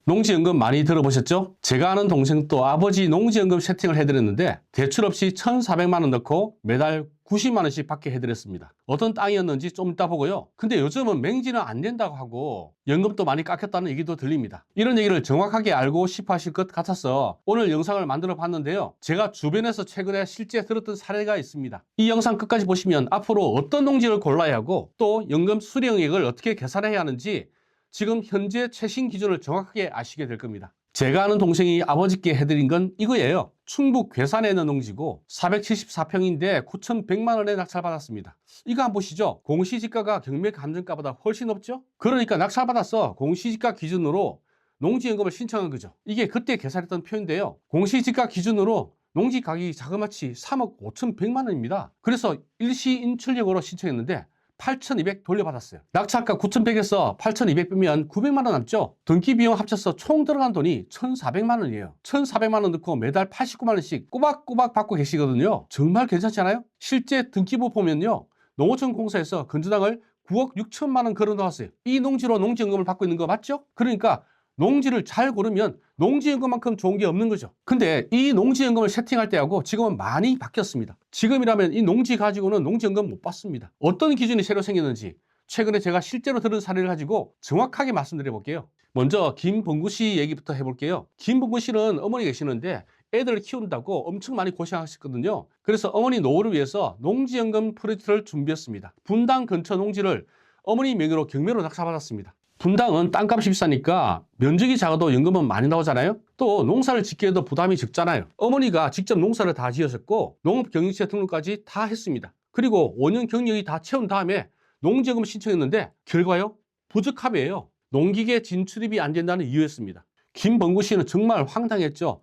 농지연금 많이 들어보셨죠? 제가 아는 동생도 아버지 농지연금 세팅을 해드렸는데 대출 없이 1,400만 원 넣고 매달 90만 원씩 받게 해드렸습니다. 어떤 땅이었는지 좀 이따 보고요. 근데 요즘은 맹지는 안 된다고 하고 연금도 많이 깎였다는 얘기도 들립니다. 이런 얘기를 정확하게 알고 싶어 하실 것 같아서 오늘 영상을 만들어 봤는데요. 제가 주변에서 최근에 실제 들었던 사례가 있습니다. 이 영상 끝까지 보시면 앞으로 어떤 농지를 골라야 하고 또 연금 수령액을 어떻게 계산해야 하는지 지금 현재 최신 기준을 정확하게 아시게 될 겁니다. 제가 아는 동생이 아버지께 해드린 건 이거예요. 충북 괴산에 있는 농지고 474평인데 9,100만 원에 낙찰받았습니다. 이거 한번 보시죠. 공시지가가 경매 감정가보다 훨씬 높죠? 그러니까 낙찰받아서 공시지가 기준으로 농지연금을 신청한 거죠. 이게 그때 계산했던 표인데요. 공시지가 기준으로 농지 가격이 자그마치 3억 5,100만 원입니다. 그래서 일시인출력으로 신청했는데 8,200 돌려받았어요. 낙찰가 9,100에서 8,200 빼면 900만 원 남죠? 등기 비용 합쳐서 총 들어간 돈이 1,400만 원이에요. 1,400만 원 넣고 매달 89만 원씩 꼬박꼬박 받고 계시거든요. 정말 괜찮지 않아요? 실제 등기부 보면요. 농어촌 공사에서 건조당을 9억 6천만 원 걸어 놓았어요. 이 농지로 농지연금을 받고 있는 거 맞죠? 그러니까 농지를 잘 고르면 농지연금만큼 좋은 게 없는 거죠. 근데 이 농지연금을 세팅할 때하고 지금은 많이 바뀌었습니다. 지금이라면 이 농지 가지고는 농지연금 못 받습니다. 어떤 기준이 새로 생겼는지 최근에 제가 실제로 들은 사례를 가지고 정확하게 말씀드려 볼게요. 먼저 김봉구 씨 얘기부터 해볼게요. 김봉구 씨는 어머니 계시는데 애들을 키운다고 엄청 많이 고생하셨거든요. 그래서 어머니 노후를 위해서 농지연금 프로젝트를 준비했습니다. 분당 근처 농지를 어머니 명의로 경매로 낙찰받았습니다. 분당은 땅값이 비싸니까 면적이 작아도 연금은 많이 나오잖아요. 또 농사를 짓기에도 부담이 적잖아요. 어머니가 직접 농사를 다 지으셨고 농업경영체 등록까지 다 했습니다. 그리고 5년 경력이 다 채운 다음에 농지연금 신청했는데 결과요? 부적합이에요. 농기계 진출입이 안 된다는 이유였습니다. 김범구 씨는 정말 황당했죠.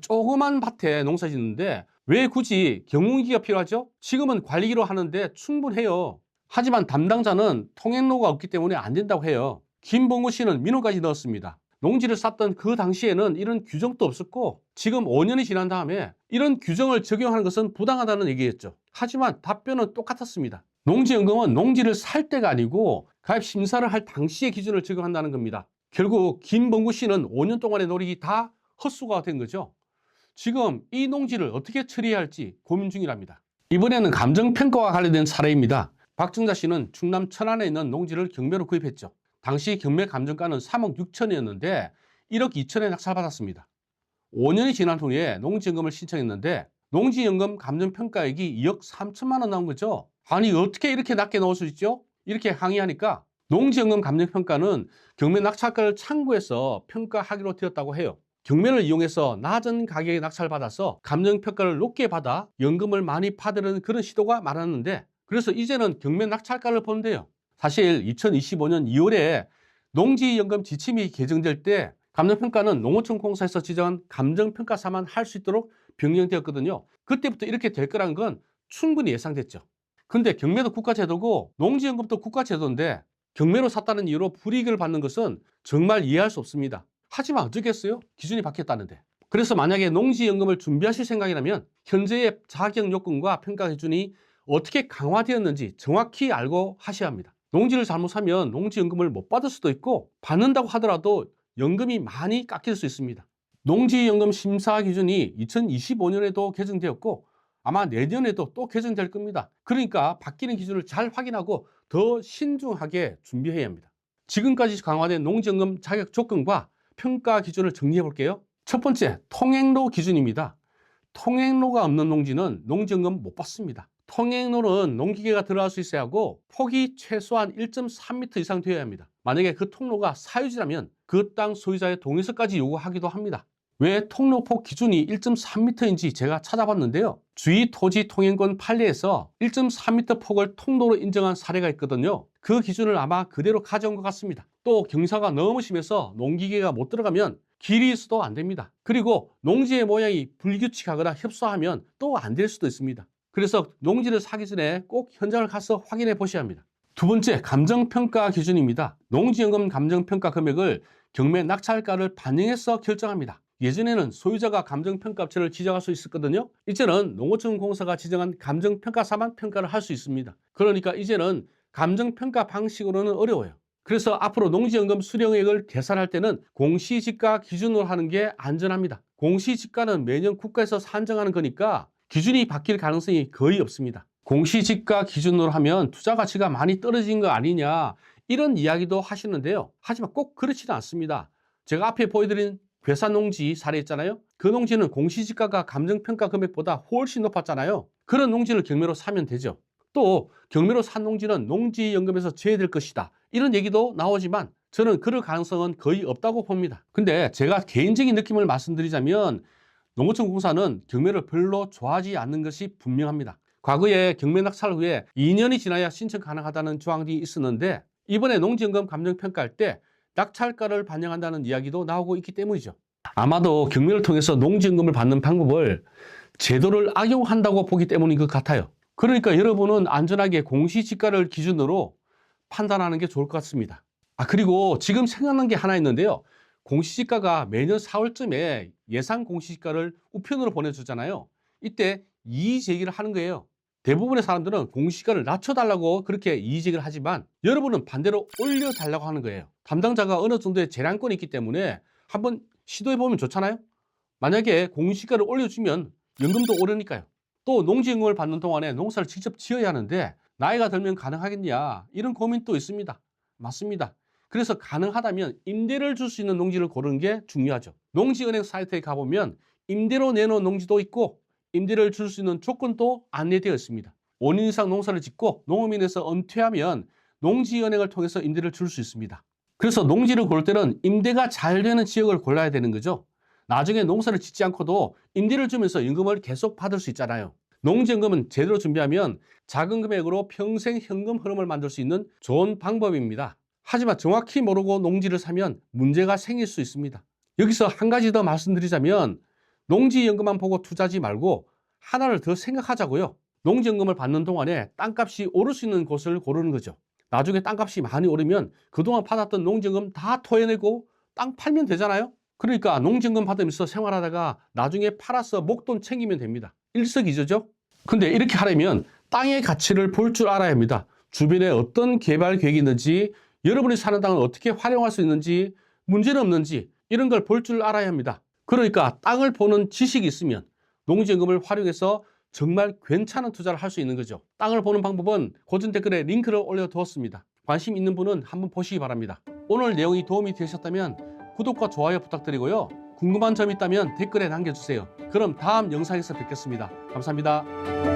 조그만 밭에 농사 짓는데 왜 굳이 경운기가 필요하죠? 지금은 관리기로 하는데 충분해요. 하지만 담당자는 통행로가 없기 때문에 안 된다고 해요. 김봉구 씨는 민원까지 넣었습니다. 농지를 샀던 그 당시에는 이런 규정도 없었고 지금 5년이 지난 다음에 이런 규정을 적용하는 것은 부당하다는 얘기였죠. 하지만 답변은 똑같았습니다. 농지연금은 농지를 살 때가 아니고 가입 심사를 할 당시의 기준을 적용한다는 겁니다. 결국 김봉구 씨는 5년 동안의 노력이 다 헛수고가 된 거죠. 지금 이 농지를 어떻게 처리해야 할지 고민 중이랍니다. 이번에는 감정평가와 관련된 사례입니다. 박정자 씨는 충남 천안에 있는 농지를 경매로 구입했죠. 당시 경매 감정가는 3억 6천이었는데 1억 2천에 낙찰받았습니다. 5년이 지난 후에 농지연금을 신청했는데 농지연금 감정평가액이 2억 3천만 원 나온 거죠. 아니 어떻게 이렇게 낮게 나올 수 있죠? 이렇게 항의하니까 농지연금 감정평가는 경매 낙찰가를 참고해서 평가하기로 되었다고 해요. 경매를 이용해서 낮은 가격에 낙찰받아서 감정평가를 높게 받아 연금을 많이 받으려는 그런 시도가 많았는데 그래서 이제는 경매 낙찰가를 본대요. 사실 2025년 2월에 농지연금 지침이 개정될 때 감정평가는 농어촌 공사에서 지정한 감정평가사만 할 수 있도록 변경되었거든요. 그때부터 이렇게 될 거라는 건 충분히 예상됐죠. 근데 경매도 국가제도고 농지연금도 국가제도인데 경매로 샀다는 이유로 불이익을 받는 것은 정말 이해할 수 없습니다. 하지만 어쩌겠어요? 기준이 바뀌었다는데. 그래서 만약에 농지연금을 준비하실 생각이라면 현재의 자격 요건과 평가 기준이 어떻게 강화되었는지 정확히 알고 하셔야 합니다. 농지를 잘못 사면 농지연금을 못 받을 수도 있고 받는다고 하더라도 연금이 많이 깎일 수 있습니다. 농지연금 심사 기준이 2025년에도 개정되었고 아마 내년에도 또 개정될 겁니다. 그러니까 바뀌는 기준을 잘 확인하고 더 신중하게 준비해야 합니다. 지금까지 강화된 농지연금 자격 조건과 평가 기준을 정리해 볼게요. 첫 번째, 통행로 기준입니다. 통행로가 없는 농지는 농지연금 못 받습니다. 통행로는 농기계가 들어갈 수 있어야 하고 폭이 최소한 1.3m 이상 되어야 합니다. 만약에 그 통로가 사유지라면 그 땅 소유자의 동의서까지 요구하기도 합니다. 왜 통로폭 기준이 1.3m인지 제가 찾아봤는데요. 주의토지통행권 판례에서 1.3m 폭을 통로로 인정한 사례가 있거든요. 그 기준을 아마 그대로 가져온 것 같습니다. 또 경사가 너무 심해서 농기계가 못 들어가면 길이 있어도 안 됩니다. 그리고 농지의 모양이 불규칙하거나 협소하면 또 안 될 수도 있습니다. 그래서 농지를 사기 전에 꼭 현장을 가서 확인해 보셔야 합니다. 두 번째, 감정평가 기준입니다. 농지연금 감정평가 금액을 경매 낙찰가를 반영해서 결정합니다. 예전에는 소유자가 감정평가업체를 지정할 수 있었거든요. 이제는 농어촌 공사가 지정한 감정평가사만 평가를 할 수 있습니다. 그러니까 이제는 감정평가 방식으로는 어려워요. 그래서 앞으로 농지연금 수령액을 계산할 때는 공시지가 기준으로 하는 게 안전합니다. 공시지가는 매년 국가에서 산정하는 거니까 기준이 바뀔 가능성이 거의 없습니다. 공시지가 기준으로 하면 투자 가치가 많이 떨어진 거 아니냐 이런 이야기도 하시는데요. 하지만 꼭 그렇지는 않습니다. 제가 앞에 보여드린 괴산 농지 사례 있잖아요. 그 농지는 공시지가가 감정평가 금액보다 훨씬 높았잖아요. 그런 농지를 경매로 사면 되죠. 또 경매로 산 농지는 농지연금에서 제외될 것이다 이런 얘기도 나오지만 저는 그럴 가능성은 거의 없다고 봅니다. 근데 제가 개인적인 느낌을 말씀드리자면 농어촌공사는 경매를 별로 좋아하지 않는 것이 분명합니다. 과거에 경매 낙찰 후에 2년이 지나야 신청 가능하다는 조항이 있었는데 이번에 농지연금 감정평가할 때 낙찰가를 반영한다는 이야기도 나오고 있기 때문이죠. 아마도 경매를 통해서 농지연금을 받는 방법을 제도를 악용한다고 보기 때문인 것 같아요. 그러니까 여러분은 안전하게 공시지가를 기준으로 판단하는 게 좋을 것 같습니다. 그리고 지금 생각난 게 하나 있는데요. 공시지가가 매년 4월쯤에 예상 공시지가를 우편으로 보내주잖아요. 이때 이의제기를 하는 거예요. 대부분의 사람들은 공시지가를 낮춰달라고 그렇게 이의제기를 하지만 여러분은 반대로 올려달라고 하는 거예요. 담당자가 어느 정도의 재량권이 있기 때문에 한번 시도해보면 좋잖아요. 만약에 공시지가를 올려주면 연금도 오르니까요. 또 농지연금을 받는 동안에 농사를 직접 지어야 하는데 나이가 들면 가능하겠냐 이런 고민도 있습니다. 맞습니다. 그래서 가능하다면 임대를 줄 수 있는 농지를 고르는 게 중요하죠. 농지은행 사이트에 가보면 임대로 내놓은 농지도 있고 임대를 줄 수 있는 조건도 안내되어 있습니다. 5년 이상 농사를 짓고 농업인에서 은퇴하면 농지은행을 통해서 임대를 줄 수 있습니다. 그래서 농지를 고를 때는 임대가 잘 되는 지역을 골라야 되는 거죠. 나중에 농사를 짓지 않고도 임대를 주면서 연금을 계속 받을 수 있잖아요. 농지연금은 제대로 준비하면 작은 금액으로 평생 현금 흐름을 만들 수 있는 좋은 방법입니다. 하지만 정확히 모르고 농지를 사면 문제가 생길 수 있습니다. 여기서 한 가지 더 말씀드리자면 농지연금만 보고 투자하지 말고 하나를 더 생각하자고요. 농지연금을 받는 동안에 땅값이 오를 수 있는 곳을 고르는 거죠. 나중에 땅값이 많이 오르면 그동안 받았던 농지연금 다 토해내고 땅 팔면 되잖아요. 그러니까 농지연금 받으면서 생활하다가 나중에 팔아서 목돈 챙기면 됩니다. 일석이조죠. 근데 이렇게 하려면 땅의 가치를 볼 줄 알아야 합니다. 주변에 어떤 개발 계획이 있는지, 여러분이 사는 땅을 어떻게 활용할 수 있는지, 문제는 없는지 이런 걸 볼 줄 알아야 합니다. 그러니까 땅을 보는 지식이 있으면 농지연금을 활용해서 정말 괜찮은 투자를 할 수 있는 거죠. 땅을 보는 방법은 고전 댓글에 링크를 올려두었습니다. 관심 있는 분은 한번 보시기 바랍니다. 오늘 내용이 도움이 되셨다면 구독과 좋아요 부탁드리고요. 궁금한 점 있다면 댓글에 남겨주세요. 그럼 다음 영상에서 뵙겠습니다. 감사합니다.